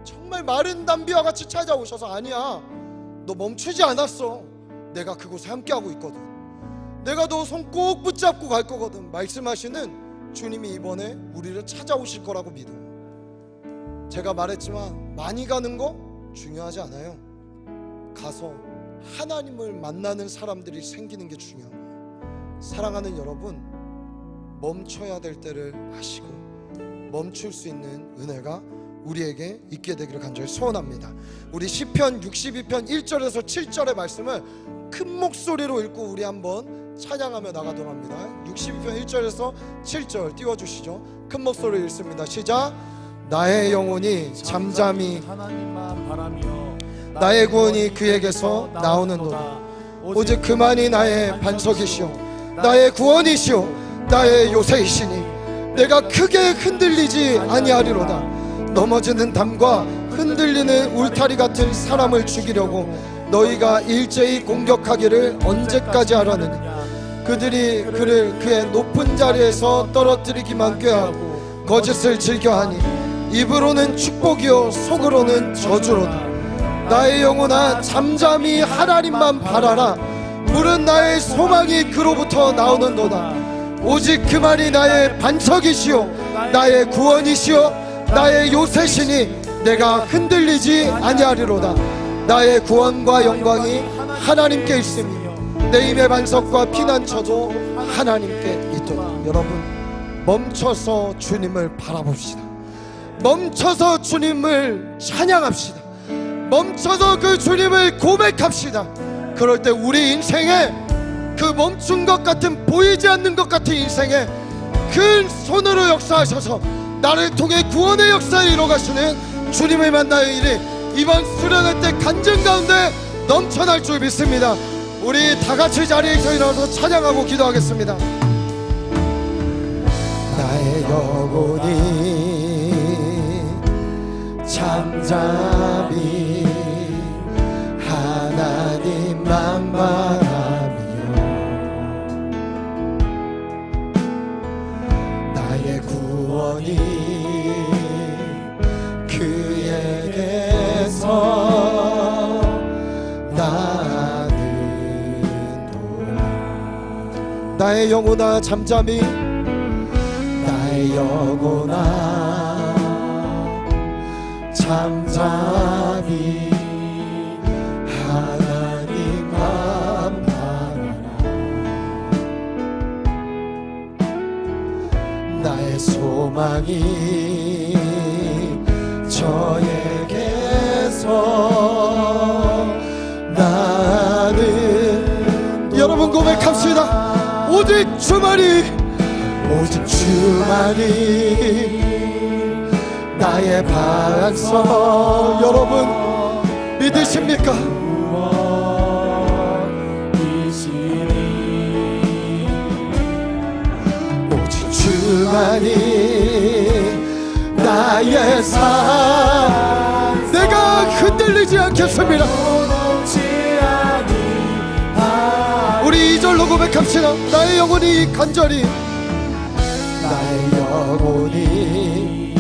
정말 마른 담비와 같이 찾아오셔서, 아니야, 너 멈추지 않았어. 내가 그곳에 함께하고 있거든. 내가 너 손 꼭 붙잡고 갈 거거든. 말씀하시는 주님이 이번에 우리를 찾아오실 거라고 믿어요. 제가 말했지만 많이 가는 거 중요하지 않아요. 가서 하나님을 만나는 사람들이 생기는 게 중요한 거예요. 사랑하는 여러분, 멈춰야 될 때를 아시고 멈출 수 있는 은혜가 우리에게 있게 되기를 간절히 소원합니다. 우리 시편 62편 1절에서 7절의 말씀을 큰 목소리로 읽고 우리 한번 찬양하며 나가도록 합니다. 62편 1절에서 7절 띄워주시죠. 큰 목소리로 읽습니다. 시작. 나의 영혼이 잠잠히 하나님만 바라며 나의 구원이 그에게서 나오는도다. 오직 그만이 나의 반석이시오, 나의 구원이시오, 나의 요새이시니 내가 크게 흔들리지 아니하리로다. 넘어지는 담과 흔들리는 울타리 같은 사람을 죽이려고 너희가 일제히 공격하기를 언제까지 하려느냐. 그들이 그를 그의 높은 자리에서 떨어뜨리기만 꾀하고 거짓을 즐겨하니 입으로는 축복이요 속으로는 저주로다. 나의 영혼아 잠잠히 하나님만 바라라. 물은 나의 소망이 그로부터 나오는도다. 오직 그만이 나의 반석이시요 나의 구원이시요 나의 요새시니 내가 흔들리지 아니하리로다. 나의 구원과 영광이 하나님께 있으니 내 힘의 반석과 피난처도 하나님께 있도다. 여러분, 멈춰서 주님을 바라봅시다. 멈춰서 주님을 찬양합시다. 멈춰서 그 주님을 고백합시다. 그럴 때 우리 인생에 그 멈춘 것 같은, 보이지 않는 것 같은 인생에 큰 손으로 역사하셔서 나를 통해 구원의 역사를 이뤄가시는 주님을 만나는 일이 이번 수련회 때 간증 가운데 넘쳐날 줄 믿습니다. 우리 다같이 자리에서 일어나서 찬양하고 기도하겠습니다. 나의 영혼이 잠잠히 하나님만 바라며 나의 구원이 그에게서 나는 도라. 나의 영혼아 잠잠히, 나의 영혼아 잠잠히 하나님만 바라라. 나의 소망이 저에게서 나는, 여러분 고백합시다. 오직 주만이, 오직 주만이 나의 반석. 여러분 믿으십니까? 오직 주만이 나의 삶. 내가 흔들리지 않겠습니다. 우리 2절로 고백합시다. 나의 영혼이 간절히, 나의 영혼이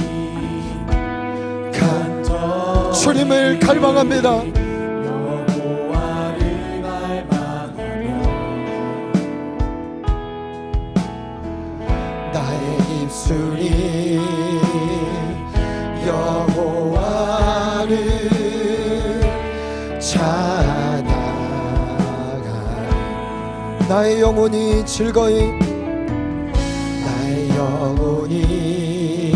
주님을 갈망합니다. 여호와를 갈망하며 나의 입술이 여호와를 찬양하리. 나의 영혼이 즐거이, 나의 영혼이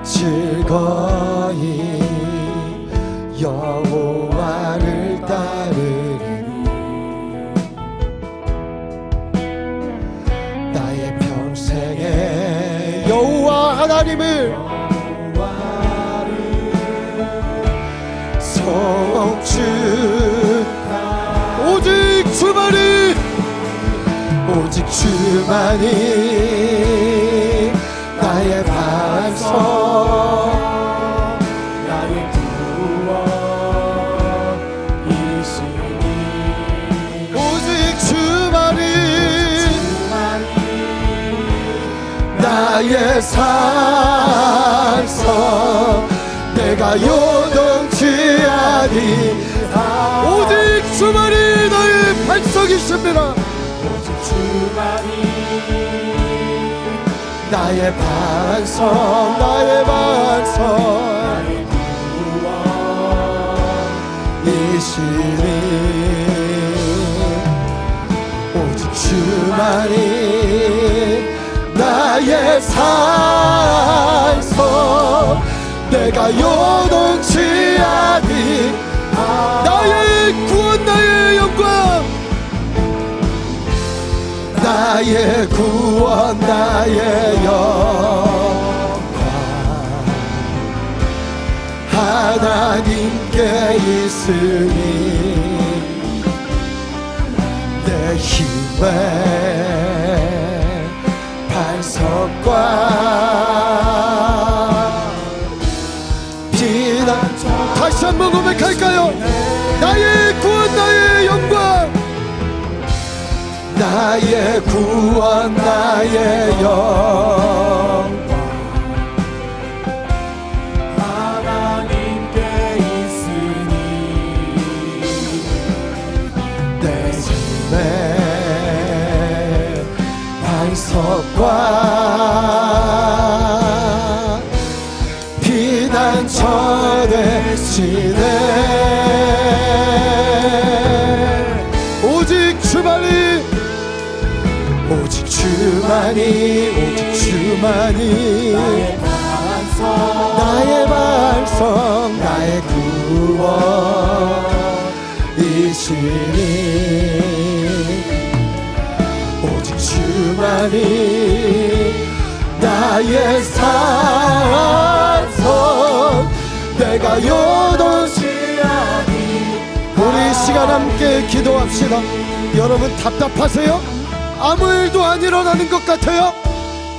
즐거이 여호와를 따르리니 나의 평생에 여호와 하나님을 성주, 오직 주만이, 오직 주만이 나의 반석, 나의 구원이시니 오직 주만이 나의 산성, 내가 요동치 아니하리라. 오직 주만이 나의 반석이십니다. 오직 주만이 나의 반석, 나의 반석, 나의 구원이시니 오직 주만이 나의 산석, 내가 요동치 아니. 나의 구원, 나의 영광, 나의 구원, 나의 영광 하나님께 있으니 내 힘의 반석과 고백할까요? 나의 구원 나의 영광, 나의 구원 나의 영광, 하나님께 있으니 내 삶의 반석과 피난처 되시네. 오직 주만이, 오직 주만이, 오직 주만이 나의 반석 나의 구원이시니, 오직 주만이 나의 산성, 내가 요동치 아니. 우리 이 시간 함께 기도합시다. 여러분 답답하세요? 아무 일도 안 일어나는 것 같아요?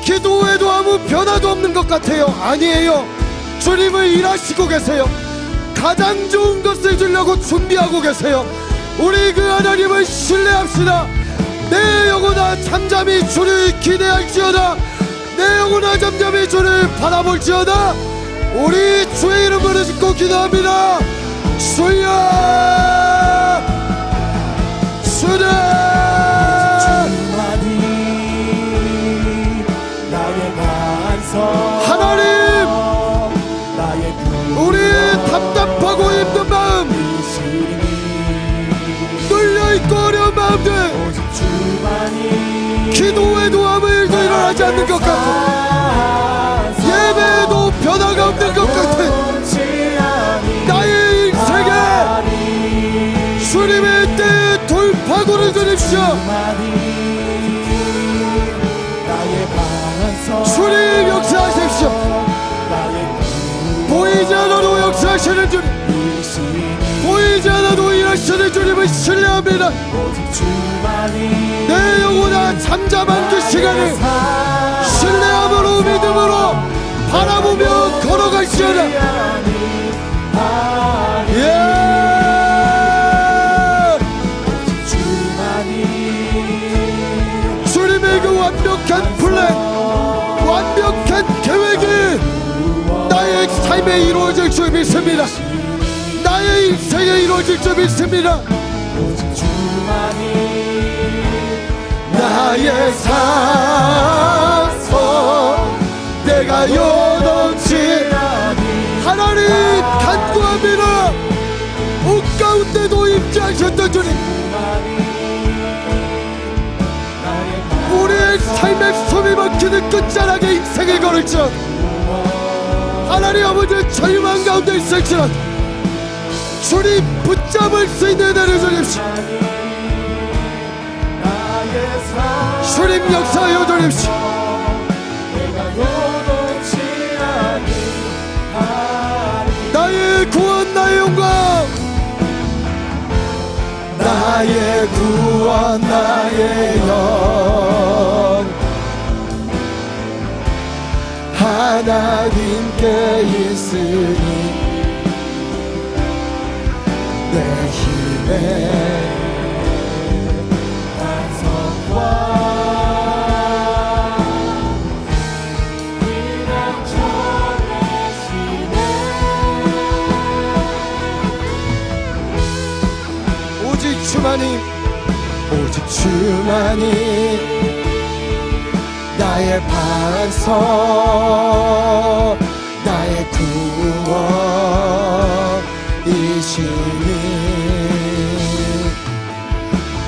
기도해도 아무 변화도 없는 것 같아요? 아니에요. 주님은 일하시고 계세요. 가장 좋은 것을 주려고 준비하고 계세요. 우리 그 하나님을 신뢰합시다. 내 영혼아 잠잠히 주를 기대할지어다. 내 영혼아 잠잠히 주를 바라볼지어다. 우리 주의 이름으로 짓고 기도합니다. 주여, 주님, 하나님, 우리의 답답하고 힘든 마음, 눌려있고 어려운 마음들, 기도해도 아무 일도 일어나지 않는 것 같아. 예배에도 변화가 없는 것 같아. 나의 인생에 주님의 때에 돌파구를 주십시오. 주님 역사하십시오. 보이지 않아도 역사하시는 주님, 보이지 않아도 일하시는 주님을 신뢰합니다. 내 영혼아 잠잠한 그 시간을 신뢰함으로 믿음으로 바라보며 걸어갈지어다. 예! 주님의 그 완벽한 플랜, 완벽한 계획이 나의 삶에 이루어질 줄 믿습니다. 나의 인생에 이루어질 줄 믿습니다. 나의 산소 내가 요동치 하나님 간구합니다. 옷 가운데도 임재하셨던 주님, 우리의 삶의 숨이 막히는 끝자락에 인생을 걸을지어다. 하나님 아버지 절망 가운데 있을지어다 주님 붙잡을 수 있는 은혜를 주십시오. 주님 역사하여 주십시오. 나의 구원 나의 영광, 나의 구원 나의 영광, 하나님께 있으니 내 힘의 주만이, 오직 주만이 나의 반석 나의 구원이시니,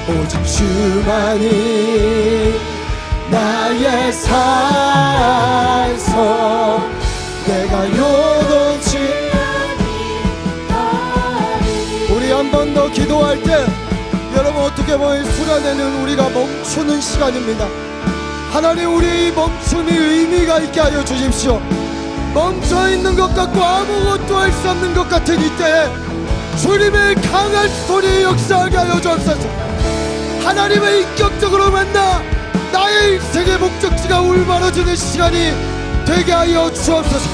오직 주만이 나의 산석 내가 요동치. 우리 한 번 더 기도할 때 여러분 어떻게 보면 수련회는 우리가 멈추는 시간입니다. 하나님 우리의 이 멈춤이 의미가 있게 하여 주십시오. 멈춰있는 것 같고 아무것도 할 수 없는 것 같은 이때에 주님의 강한 소리에 역사하게 하여 주옵소서. 하나님의 인격적으로 만나 나의 인생의 목적지가 올바라지는 시간이 되게 하여 주옵소서.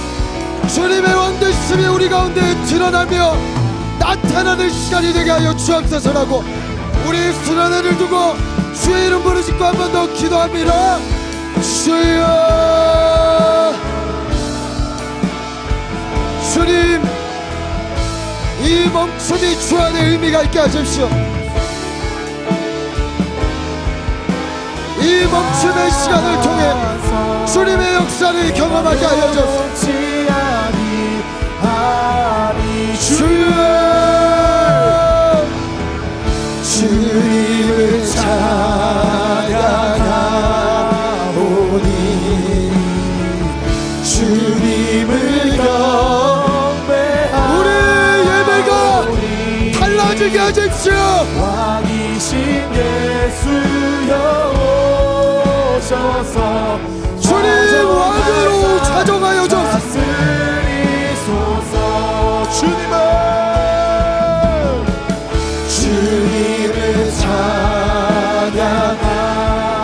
주님의 왕되심이 우리 가운데 드러나며 나타나는 시간이 되게 하여 주옵소서라고 우리 수련회를 두고 주의 이름 부르짖고 한 번 더 기도합니다. 주여, 주님, 이 멈춤이 주 안에 의미가 있게 하십시오. 이 멈춤의 시간을 통해 주님의 역사를 경험하게 하여 주옵소서. 주여, 주님을 찬양하오니 주님을 경배하오니 우리 예배가 달라지게 하십시오. 왕이신 예수여 오셔서 주님 왕으로 자정하여 주옵소서. 주님을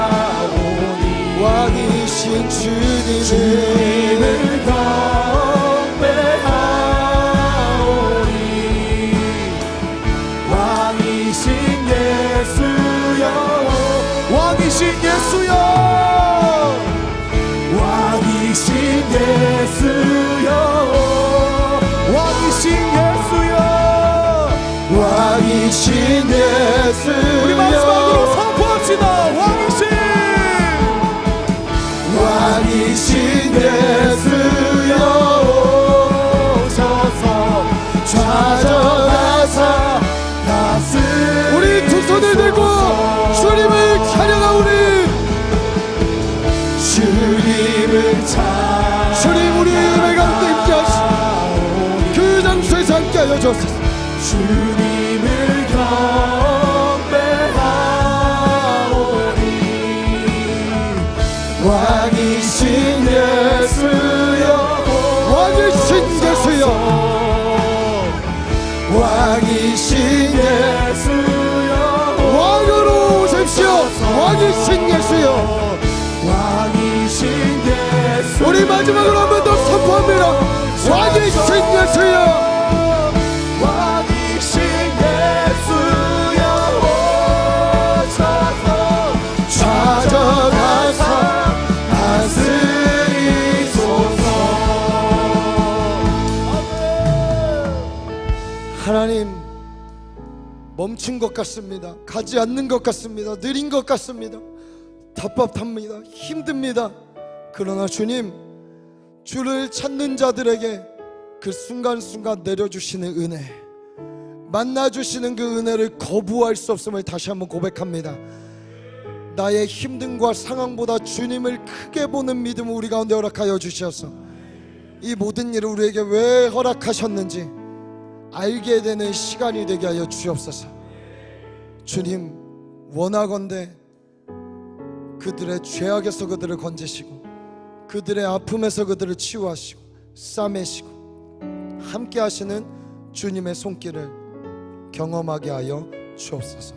찬양하오니 왕이신 주님을 경배하오니 왕이신 예수여 왕이신 예수여 왕이신 예수여 왕이신 예수여 왕이신 예수 우리 마지막으로 선포합시다. 왕이신 예수여 오셔서 찾아가사 다스리소서. 우리 두 손을 들고 주님을 찬양하오니 주님을 주님 우리 예배 가운데 함께 하시고 그 장소에서 함께 하여 주옵소서. 주님을 경배하오니 왕이신 예수여 왕이신 예수여 왕이신 예수여 왕으로 오십시오. 왕이신 예수여 왕이신 예수 우리 마지막으로 한 번 더 선포합니다. 왕이신 예수여 하나님, 멈춘 것 같습니다. 가지 않는 것 같습니다. 느린 것 같습니다. 답답합니다. 힘듭니다. 그러나 주님, 주를 찾는 자들에게 그 순간순간 내려주시는 은혜, 만나주시는 그 은혜를 거부할 수 없음을 다시 한번 고백합니다. 나의 힘듦과 상황보다 주님을 크게 보는 믿음을 우리 가운데 허락하여 주셔서 이 모든 일을 우리에게 왜 허락하셨는지 알게 되는 시간이 되게 하여 주옵소서. 주님, 원하건대 그들의 죄악에서 그들을 건지시고 그들의 아픔에서 그들을 치유하시고 싸매시고 함께 하시는 주님의 손길을 경험하게 하여 주옵소서.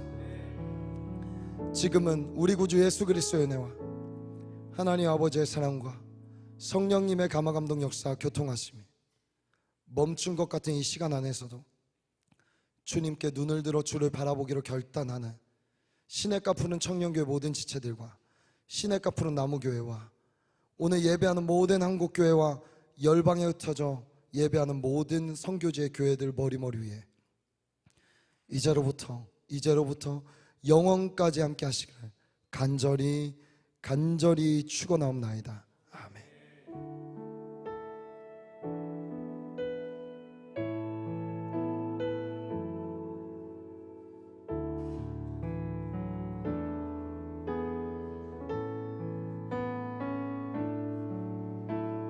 지금은 우리 구주 예수 그리스도의 은혜와 하나님 아버지의 사랑과 성령님의 감화감동 역사 교통하심이 멈춘 것 같은 이 시간 안에서도 주님께 눈을 들어 주를 바라보기로 결단하는 시냇가 푸른 청년교회 모든 지체들과 시냇가 푸른 나무교회와 오늘 예배하는 모든 한국교회와 열방에 흩어져 예배하는 모든 선교지의 교회들 머리머리 위에 이제로부터 영원까지 함께 하시기를 간절히 축원하옵나이다.